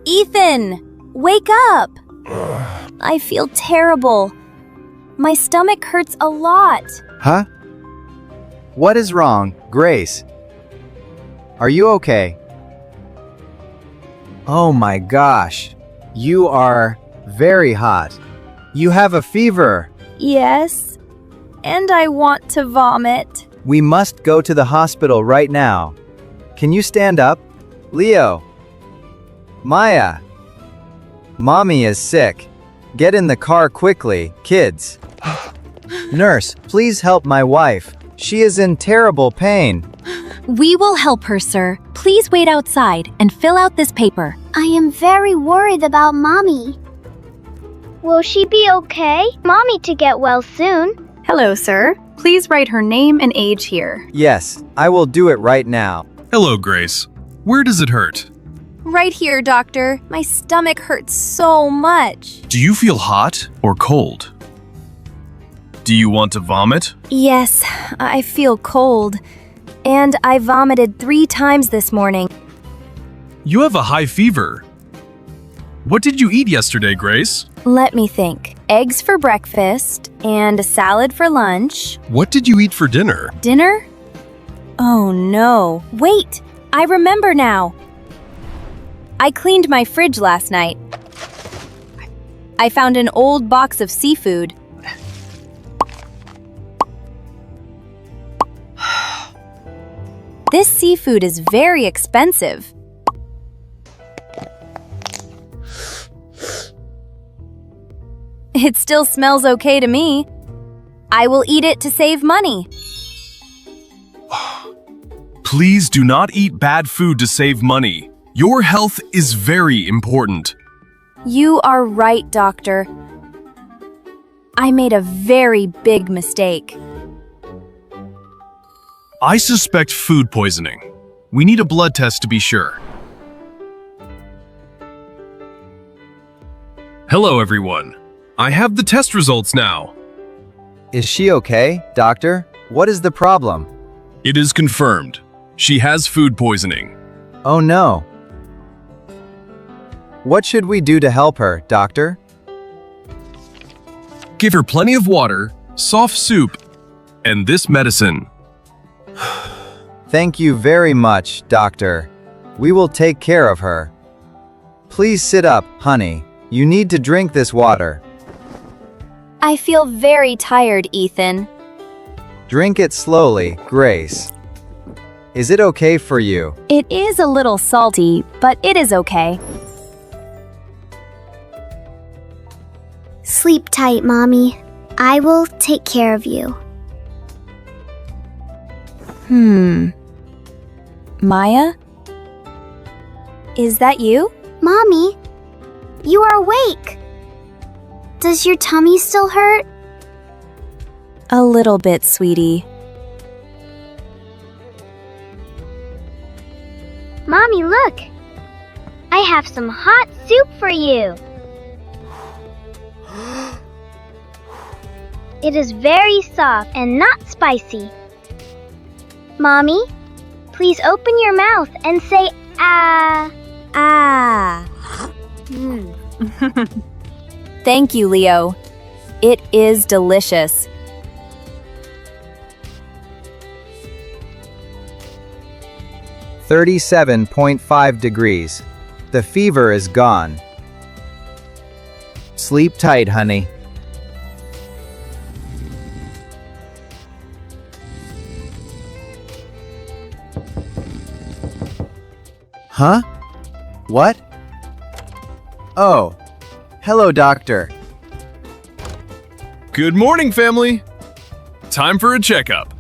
Ethan, wake up! I feel terrible. My stomach hurts a lot. Huh? What is wrong, Grace? Are you okay? Oh my gosh. You are very hot. You have a fever. Yes, and I want to vomit. We must go to the hospital right now. Can you stand up? Leo. Maya. Mommy is sick. Get in the car quickly, kids. Nurse, please help my wife. She is in terrible pain. We will help her, sir. Please wait outside and fill out this paper. I am very worried about Mommy. Will she be okay? Mommy to get well soon. Hello, sir. Please write her name and age here. Yes, I will do it right now. Hello, Grace. Where does it hurt? Right here, doctor. My stomach hurts so much. Do you feel hot or cold? Do you want to vomit? Yes, I feel cold. And I vomited 3 times this morning. You have a high fever. What did you eat yesterday, Grace? Let me think. Eggs for breakfast and a salad for lunch. What did you eat for dinner? Dinner? Oh no. Wait, I remember now. I cleaned my fridge last night. I found an old box of seafood. This seafood is very expensive. It still smells okay to me. I will eat it to save money. Please do not eat bad food to save money. Your health is very important. You are right, doctor. I made a very big mistake. I suspect food poisoning. We need a blood test to be sure. Hello, everyone. I have the test results now. Is she okay, doctor? What is the problem? It is confirmed. She has food poisoning. Oh no. What should we do to help her, doctor? Give her plenty of water, soft soup, and this medicine. Thank you very much, doctor. We will take care of her. Please sit up, honey. You need to drink this water. I feel very tired, Ethan. Drink it slowly, Grace. Is it okay for you? It is a little salty, but it is okay. Sleep tight, Mommy. I will take care of you. Maya? Is that you? Mommy, you are awake. Does your tummy still hurt? A little bit, sweetie. Mommy, look. I have some hot soup for you. It is very soft and not spicy. Mommy, please open your mouth and say ah. Ah. Thank you, Leo. It is delicious. .5 degrees. The fever is gone. Sleep tight, honey. Huh? What? Oh. Hello, doctor. Good morning, family. Time for a checkup.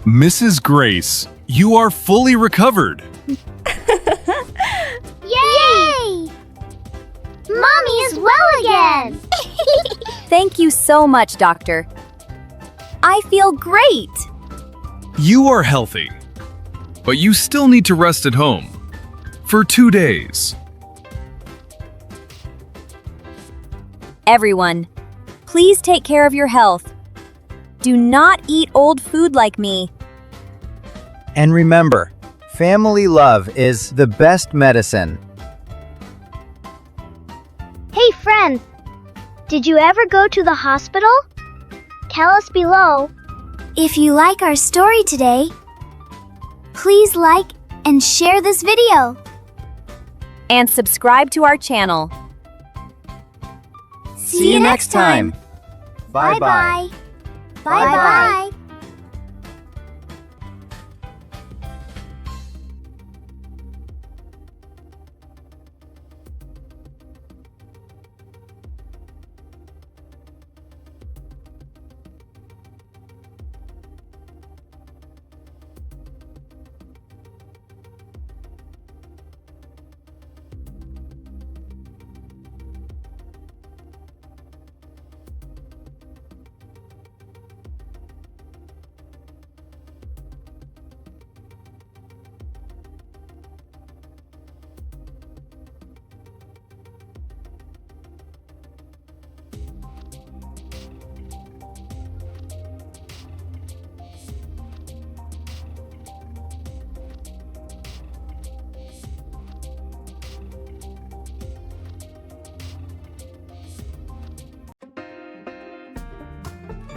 Mrs. Grace, you are fully recovered. Yay! Mommy is well again. Thank you so much, doctor. I feel great. You are healthy, but you still need to rest at home for 2 days. Everyone, please take care of your health. Do not eat old food like me. And remember, Family love is the best medicine. Hey friends, did you ever go to the hospital? Tell us below. If you like our story today, please like and share this video. And subscribe to our channel. See you next time. Bye-bye. Bye-bye.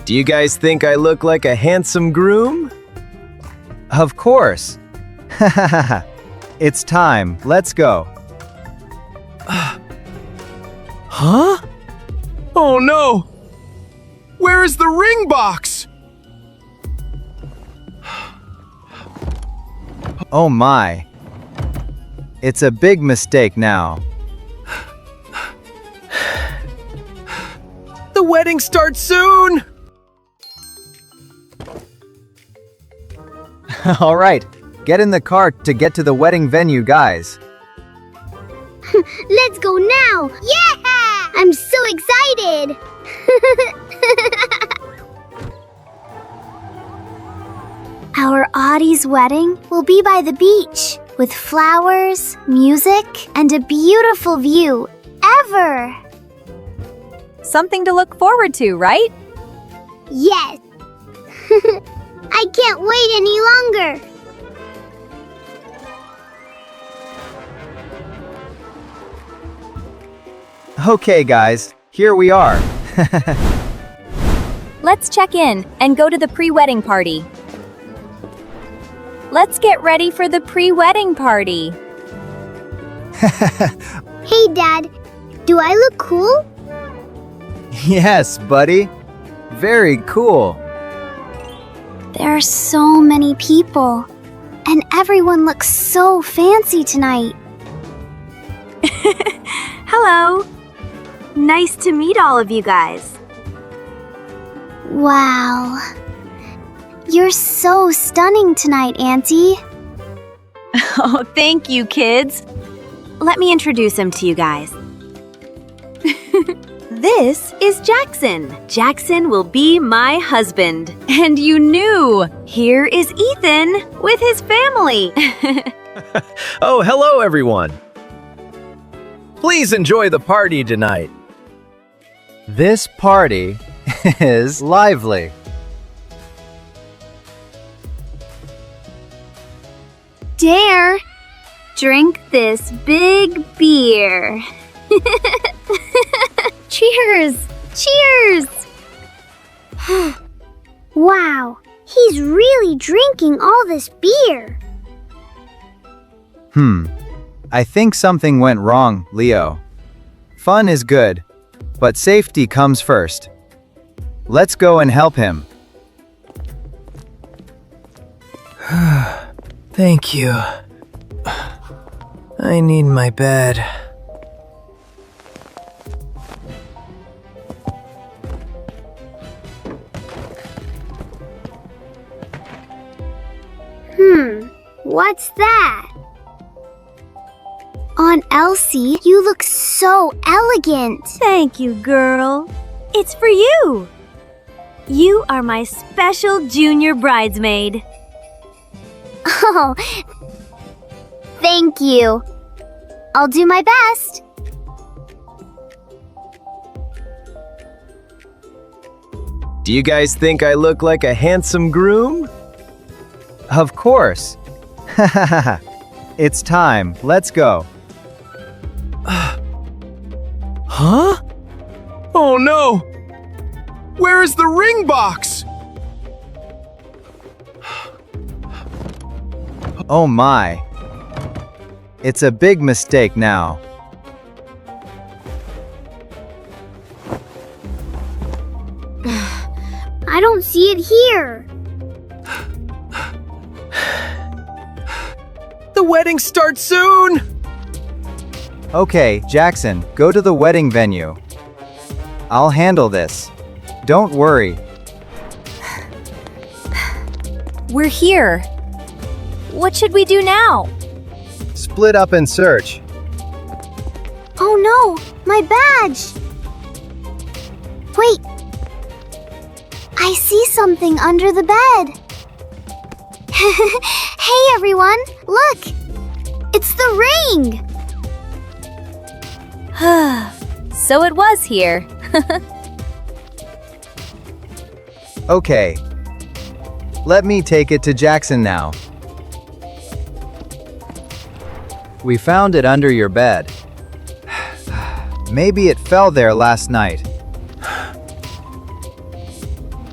Do you guys think I look like a handsome groom? Of course. It's time. Let's go. Huh? Oh no! Where is the ring box? Oh my. It's a big mistake now. The wedding starts soon! All right, get in the car to get to the wedding venue, guys. Let's go now! Yeah! I'm so excited! Our Audie's wedding will be by the beach with flowers, music, and a beautiful view ever. Something to look forward to, right? Yes! I can't wait any longer! Okay, guys, here we are. Let's check in and go to the pre-wedding party. Let's get ready for the pre-wedding party. Hey Dad, do I look cool? Yes, buddy. Very cool. There are so many people, and everyone looks so fancy tonight. Hello. Nice to meet all of you guys. Wow. You're so stunning tonight, Auntie. Oh, thank you, kids. Let me introduce him to you guys. This is Jackson. Jackson will be my husband. And you knew. Here is Ethan with his family. Oh, hello everyone! Please enjoy the party tonight. This party is lively. Dare drink this big beer. Cheers! Cheers! Wow, he's really drinking all this beer. I think something went wrong, Leo. Fun is good, but safety comes first. Let's go and help him. Thank you. I need my bed. What's that? Aunt Elsie, you look so elegant. Thank you, girl. It's for you. You are my special junior bridesmaid. Oh, thank you. I'll do my best. Do you guys think I look like a handsome groom? Of course. It's time. Let's go. Huh? Oh no! Where is the ring box? Oh my. It's a big mistake now. I don't see it here. The wedding starts soon! Okay, Jackson, go to the wedding venue. I'll handle this. Don't worry. We're here. What should we do now? Split up and search. Oh no, my badge! Wait. I see something under the bed. Hey everyone, look! It's the ring! So it was here. Okay. Let me take it to Jackson now. We found it under your bed. Maybe it fell there last night.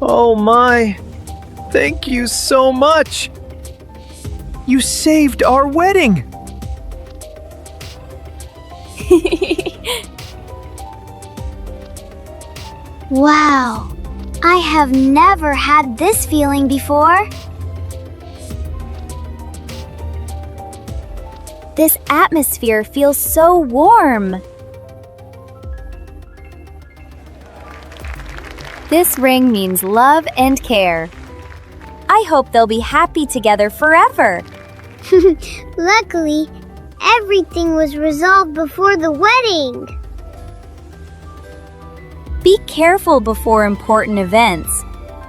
Oh my! Thank you so much! You saved our wedding! Wow, I have never had this feeling before. This atmosphere feels so warm. This ring means love and care. I hope they'll be happy together forever. Luckily, everything was resolved before the wedding. Be careful before important events,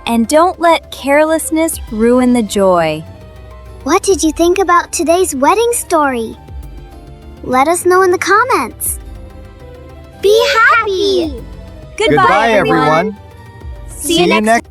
and don't let carelessness ruin the joy. What did you think about today's wedding story? Let us know in the comments. Be happy! Goodbye, everyone. See you next